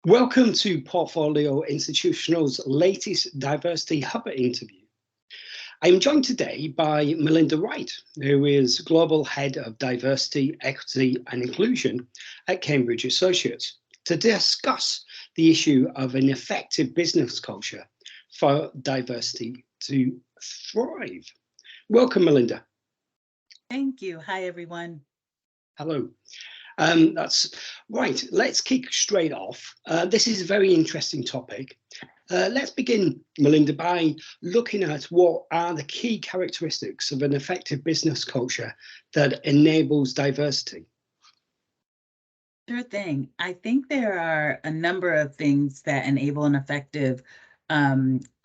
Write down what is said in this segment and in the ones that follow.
Welcome to Portfolio Institutional's latest Diversity Hub interview. I'm joined today by Melinda Wright, who is Global Head of Diversity, Equity and Inclusion at Cambridge Associates, to discuss the issue of an effective business culture for diversity to thrive. Welcome, Melinda. Thank you. Hi, everyone. Hello. That's right. Let's kick straight off. This is a very interesting topic. Let's begin, Melinda, by looking at what are the key characteristics of an effective business culture that enables diversity. Sure thing. I think there are a number of things that enable an effective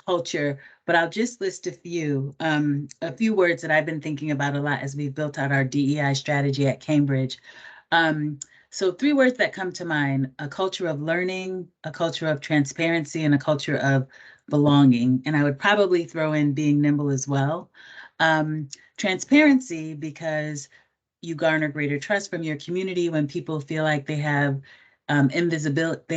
culture, but I'll just list a few words that I've been thinking about a lot as we've built out our DEI strategy at Cambridge. So 3 words that come to mind: a culture of learning, a culture of transparency, and a culture of belonging. And I would probably throw in being nimble as well. Transparency, because you garner greater trust from your community when people feel like they have visibility,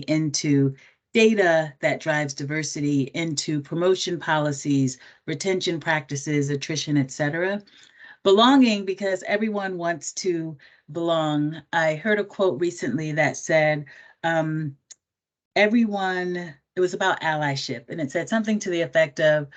into data that drives diversity, into promotion policies, retention practices, attrition, et cetera. Belonging, because everyone wants to belong. I heard a quote recently that said, it was about allyship, and it said something to the effect of,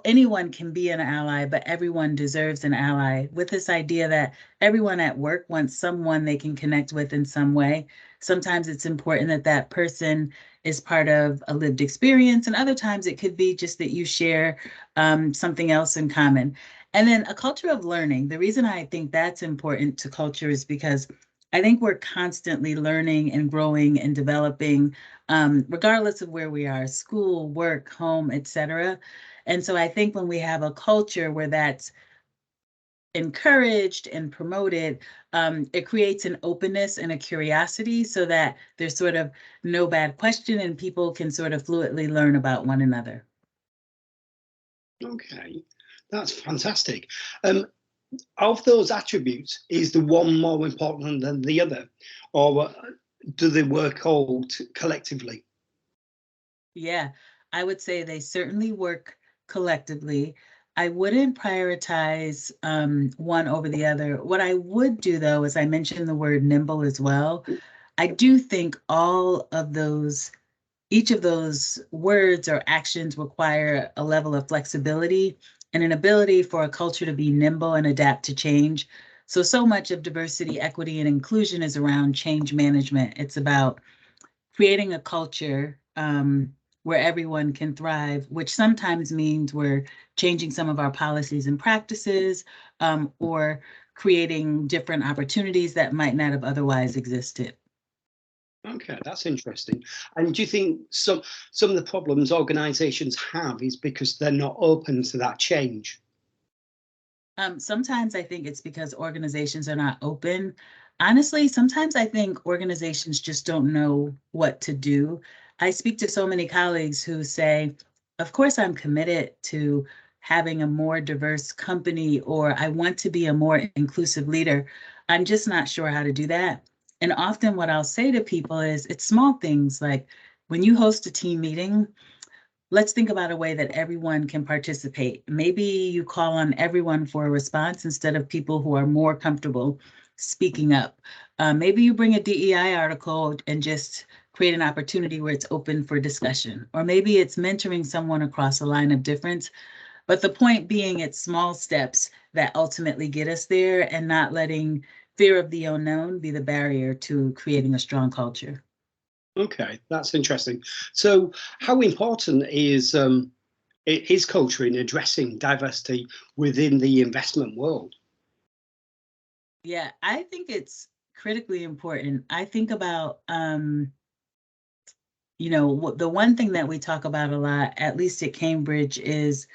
anyone can be an ally, but everyone deserves an ally, with this idea that everyone at work wants someone they can connect with in some way. Sometimes it's important that that person is part of a lived experience, and other times it could be just that you share something else in common. And then a culture of learning. The reason I think that's important to culture is because I think we're constantly learning and growing and developing, regardless of where we are: school, work, home, et cetera. And so I think when we have a culture where that's encouraged and promoted, it creates an openness and a curiosity so that there's sort of no bad question and people can sort of fluidly learn about one another. Okay, that's fantastic. Of those attributes, is the one more important than the other, or do they work all collectively? Yeah, I would say they certainly work collectively. I wouldn't prioritize one over the other. What I would do, though, is I mentioned the word nimble as well. I do think each of those words or actions require a level of flexibility and an ability for a culture to be nimble and adapt to change. So much of diversity, equity, and inclusion is around change management. It's about creating a culture where everyone can thrive, which sometimes means we're changing some of our policies and practices, or creating different opportunities that might not have otherwise existed. Okay, that's interesting. And do you think some of the problems organizations have is because they're not open to that change? Sometimes I think it's because organizations are not open. Honestly, sometimes I think organizations just don't know what to do. I speak to so many colleagues who say, of course, I'm committed to having a more diverse company, or I want to be a more inclusive leader. I'm just not sure how to do that. And often what I'll say to people is it's small things like when you host a team meeting, let's think about a way that everyone can participate. Maybe you call on everyone for a response instead of people who are more comfortable speaking up. Maybe you bring a DEI article and just create an opportunity where it's open for discussion. Or maybe it's mentoring someone across a line of difference. But the point being, it's small steps that ultimately get us there, and not letting fear of the unknown be the barrier to creating a strong culture. Okay, that's interesting. So, how important is culture in addressing diversity within the investment world? Yeah, I think it's critically important. I think about, the one thing that we talk about a lot, at least at Cambridge, is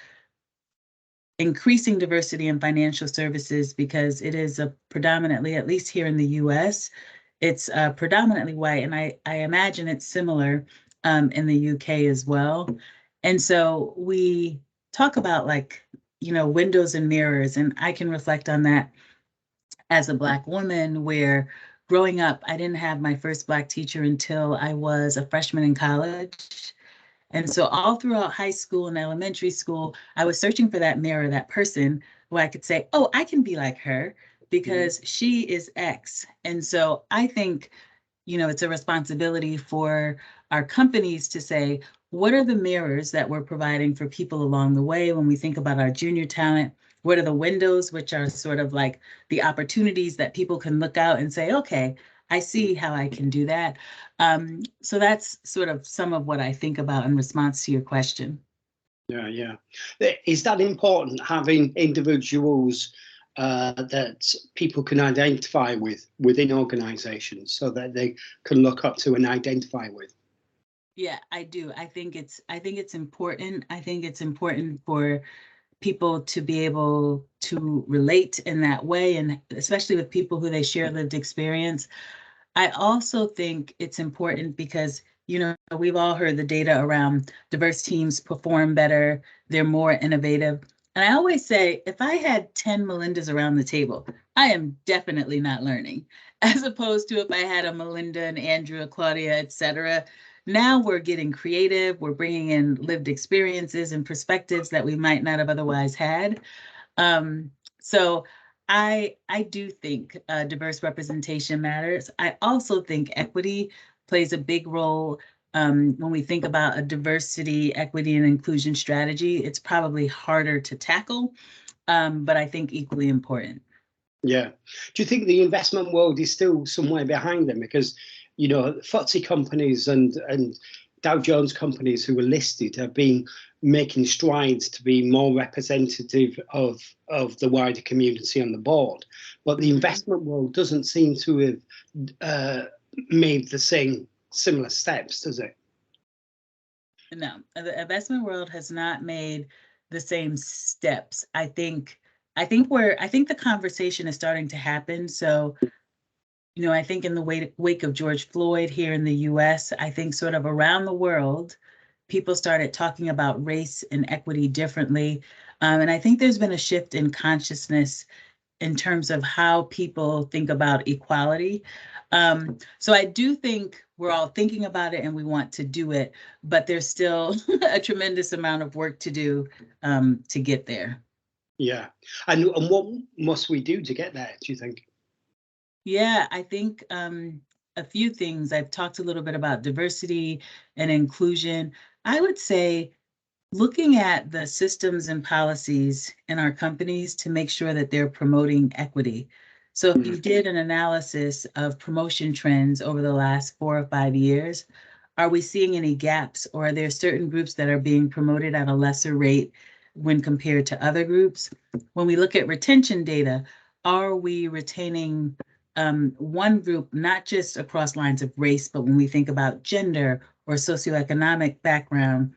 increasing diversity in financial services, because it is a predominantly, at least here in the US, it's predominantly white. And I imagine it's similar in the UK as well. And so we talk about, like, windows and mirrors, and I can reflect on that as a Black woman, where growing up, I didn't have my first Black teacher until I was a freshman in college. And so all throughout high school and elementary school, I was searching for that mirror, that person who I could say, oh, I can be like her because she is X. And so I think, it's a responsibility for our companies to say, what are the mirrors that we're providing for people along the way when we think about our junior talent? What are the windows, which are sort of like the opportunities that people can look out and say, okay, I see how I can do that. So that's sort of some of what I think about in response to your question. Yeah, yeah. Is that important, having individuals that people can identify with within organizations so that they can look up to and identify with? Yeah, I do. I think it's important. I think it's important for people to be able to relate in that way, and especially with people who they share lived experience. I also think it's important because, we've all heard the data around diverse teams perform better, they're more innovative. And I always say, if I had 10 Melindas around the table, I am definitely not learning, as opposed to if I had a Melinda and Andrew, Claudia, et cetera. Now we're getting creative, we're bringing in lived experiences and perspectives that we might not have otherwise had. So I do think diverse representation matters. I also think equity plays a big role. When we think about a diversity, equity, and inclusion strategy, it's probably harder to tackle, but I think equally important. Yeah. Do you think the investment world is still somewhere behind them? Because, FTSE companies and Dow Jones companies who are listed have been making strides to be more representative of the wider community on the board. But the investment world doesn't seem to have made the similar steps, does it? No, the investment world has not made the same steps. I think the conversation is starting to happen. So, I think in the wake of George Floyd here in the US, I think sort of around the world, people started talking about race and equity differently. And I think there's been a shift in consciousness in terms of how people think about equality. So I do think we're all thinking about it and we want to do it, but there's still a tremendous amount of work to do to get there. Yeah. And what must we do to get there, do you think? Yeah, I think a few things. I've talked a little bit about diversity and inclusion. I would say looking at the systems and policies in our companies to make sure that they're promoting equity. So if you did an analysis of promotion trends over the last 4 or 5 years, are we seeing any gaps, or are there certain groups that are being promoted at a lesser rate when compared to other groups? When we look at retention data, are we retaining one group, not just across lines of race, but when we think about gender or socioeconomic background,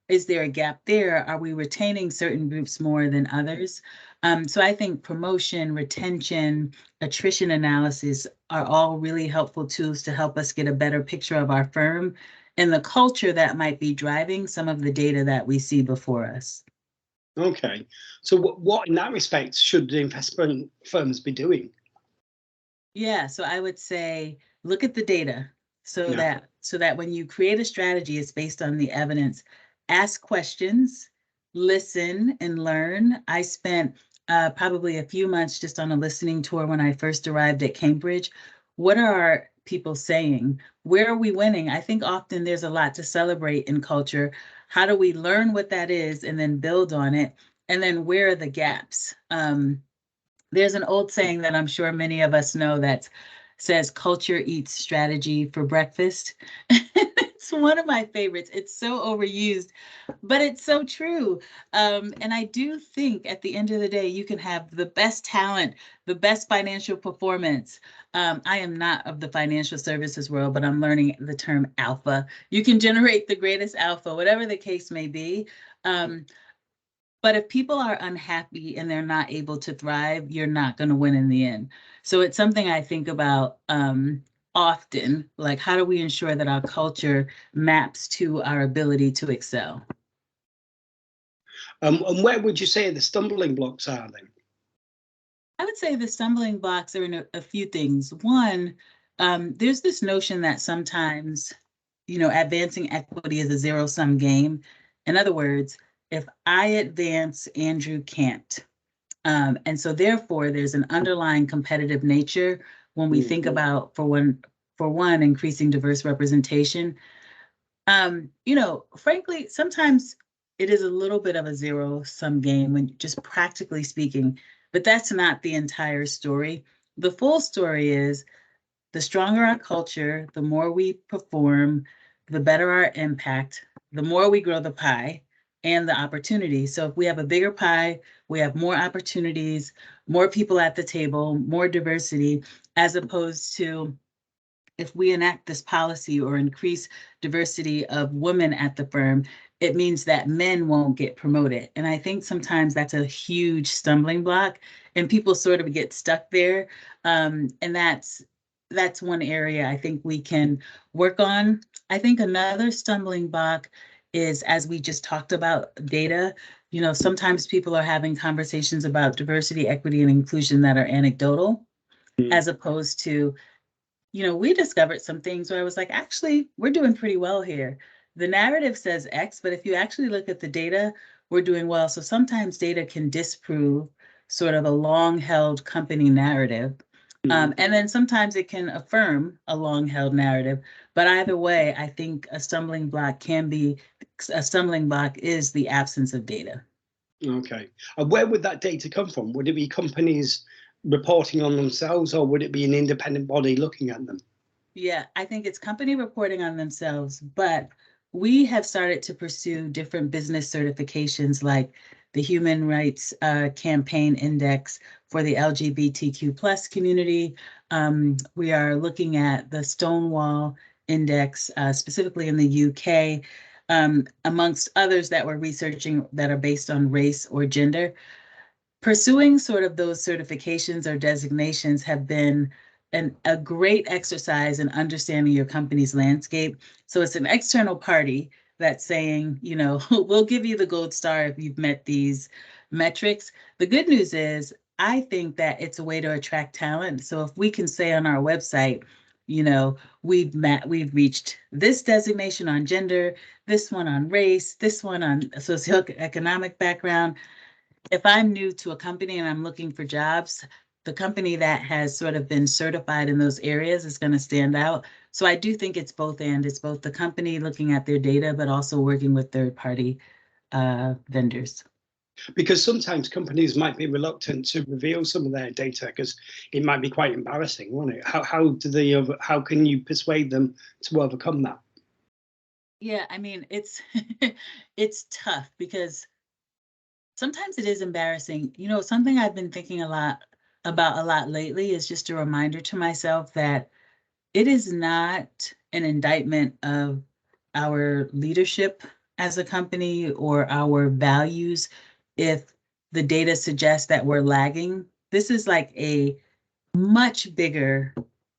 is there a gap there? Are we retaining certain groups more than others? So I think promotion, retention, attrition analysis are all really helpful tools to help us get a better picture of our firm and the culture that might be driving some of the data that we see before us. Okay. So what in that respect should the investment firms be doing? Yeah, so I would say look at the data so that when you create a strategy, it's based on the evidence. Ask questions, listen, and learn. I spent probably a few months just on a listening tour when I first arrived at Cambridge. What are our people saying? Where are we winning? I think often there's a lot to celebrate in culture. How do we learn what that is and then build on it? And then where are the gaps? There's an old saying that I'm sure many of us know that says culture eats strategy for breakfast. It's one of my favorites. It's so overused, but it's so true. And I do think at the end of the day, you can have the best talent, the best financial performance. I am not of the financial services world, but I'm learning the term alpha. You can generate the greatest alpha, whatever the case may be. But if people are unhappy and they're not able to thrive, you're not going to win in the end. So it's something I think about often, like how do we ensure that our culture maps to our ability to excel? And where would you say the stumbling blocks are then? I would say the stumbling blocks are in a few things. One, there's this notion that sometimes, advancing equity is a zero-sum game. In other words, if I advance, Andrew can't. And so therefore, there's an underlying competitive nature when we think about, for one, increasing diverse representation. Frankly, sometimes it is a little bit of a zero-sum game when just practically speaking, but that's not the entire story. The full story is the stronger our culture, the more we perform, the better our impact, the more we grow the pie and the opportunity. So if we have a bigger pie, we have more opportunities, more people at the table, more diversity, as opposed to if we enact this policy or increase diversity of women at the firm, it means that men won't get promoted. And I think sometimes that's a huge stumbling block and people sort of get stuck there. And that's one area I think we can work on. I think another stumbling block is, as we just talked about, data. Sometimes people are having conversations about diversity, equity, and inclusion that are anecdotal, as opposed to we discovered some things where I was like, actually, we're doing pretty well here. The narrative says X, but if you actually look at the data, we're doing well. So sometimes data can disprove sort of a long-held company narrative. And then sometimes it can affirm a long-held narrative. But either way, I think a stumbling block is the absence of data. Okay. And where would that data come from? Would it be companies reporting on themselves, or would it be an independent body looking at them? Yeah, I think it's company reporting on themselves, but we have started to pursue different business certifications like the Human Rights Campaign Index for the LGBTQ plus community. We are looking at the Stonewall Index, specifically in the UK, amongst others that we're researching that are based on race or gender. Pursuing sort of those certifications or designations have been a great exercise in understanding your company's landscape. So it's an external party that's saying, we'll give you the gold star if you've met these metrics. The good news is, I think that it's a way to attract talent. So if we can say on our website, we've reached this designation on gender, this one on race, this one on socioeconomic background. If I'm new to a company and I'm looking for jobs, the company that has sort of been certified in those areas is going to stand out. So I do think it's both and. It's both the company looking at their data, but also working with third-party vendors. Because sometimes companies might be reluctant to reveal some of their data because it might be quite embarrassing, won't it? How can you persuade them to overcome that? Yeah, I mean, it's it's tough because sometimes it is embarrassing. Something I've been thinking a lot lately is just a reminder to myself that it is not an indictment of our leadership as a company or our values if the data suggests that we're lagging. This is like a much bigger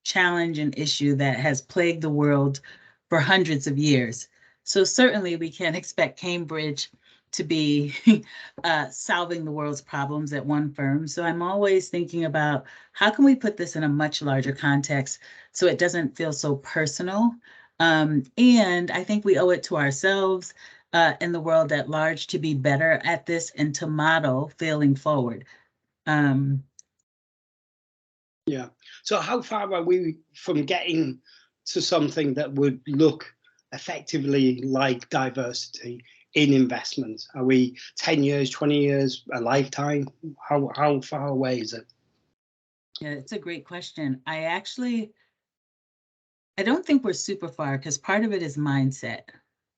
challenge and issue that has plagued the world for hundreds of years. So certainly we can't expect Cambridge to be solving the world's problems at one firm. So I'm always thinking about how can we put this in a much larger context so it doesn't feel so personal. And I think we owe it to ourselves and the world at large to be better at this and to model failing forward. Yeah. So how far are we from getting to something that would look effectively like diversity in investments? Are we 10 years, 20 years, a lifetime? How far away is it? Yeah, it's a great question. I don't think we're super far because part of it is mindset,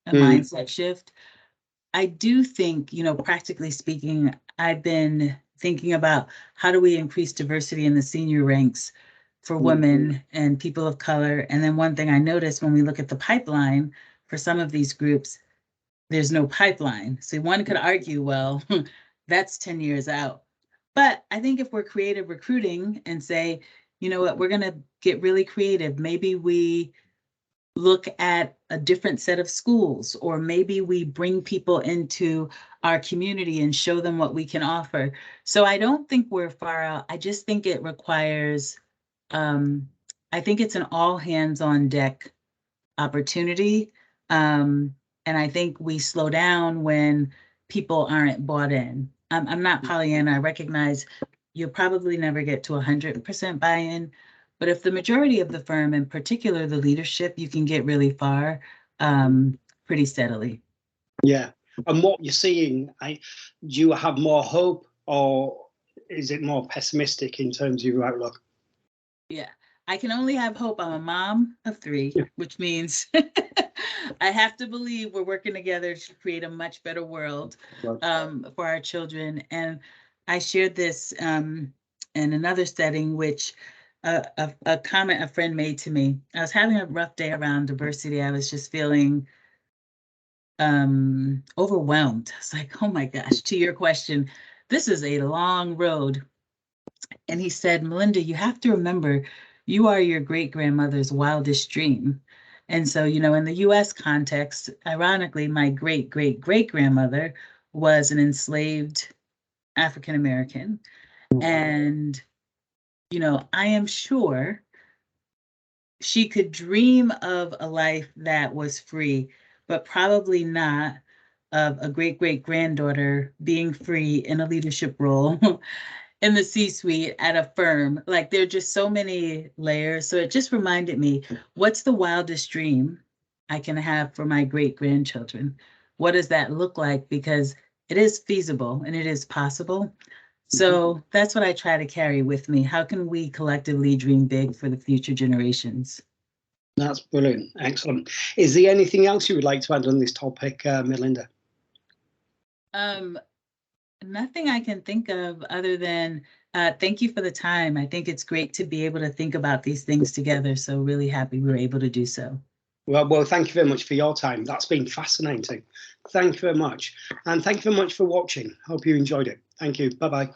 a mindset shift. I do think, practically speaking, I've been thinking about how do we increase diversity in the senior ranks for women and people of color. And then one thing I noticed when we look at the pipeline for some of these groups, there's no pipeline. So one could argue, well, that's 10 years out. But I think if we're creative recruiting and say, you know what, we're going to get really creative. Maybe we look at a different set of schools, or maybe we bring people into our community and show them what we can offer. So I don't think we're far out. I just think it requires, I think it's an all hands on deck opportunity. And I think we slow down when people aren't bought in. I'm not Pollyanna. I recognize you'll probably never get to 100% buy-in, but if the majority of the firm, in particular the leadership, you can get really far pretty steadily. Yeah. And what you're seeing, do you have more hope, or is it more pessimistic in terms of your outlook? Yeah, I can only have hope. I'm a mom of 3, which means I have to believe we're working together to create a much better world for our children. And I shared this in another setting, which a comment a friend made to me. I was having a rough day around diversity. I was just feeling overwhelmed. It's like, oh my gosh, to your question, this is a long road. And he said, Melinda, you have to remember, you are your great-grandmother's wildest dream. And so, you know, in the US context, ironically, my great-great-great-grandmother was an enslaved African American. And, you know, I am sure she could dream of a life that was free, but probably not of a great-great-granddaughter being free in a leadership role in the C-suite at a firm. Like, there are just so many layers. So it just reminded me, what's the wildest dream I can have for my great-grandchildren? What does that look like? Because it is feasible and it is possible. So that's what I try to carry with me. How can we collectively dream big for the future generations? That's brilliant. Excellent. Is there anything else you would like to add on this topic, Melinda? Nothing I can think of other than thank you for the time. I think it's great to be able to think about these things together. So really happy we were able to do so. Well, thank you very much for your time. That's been fascinating. Thank you very much. And thank you very much for watching. Hope you enjoyed it. Thank you. Bye-bye.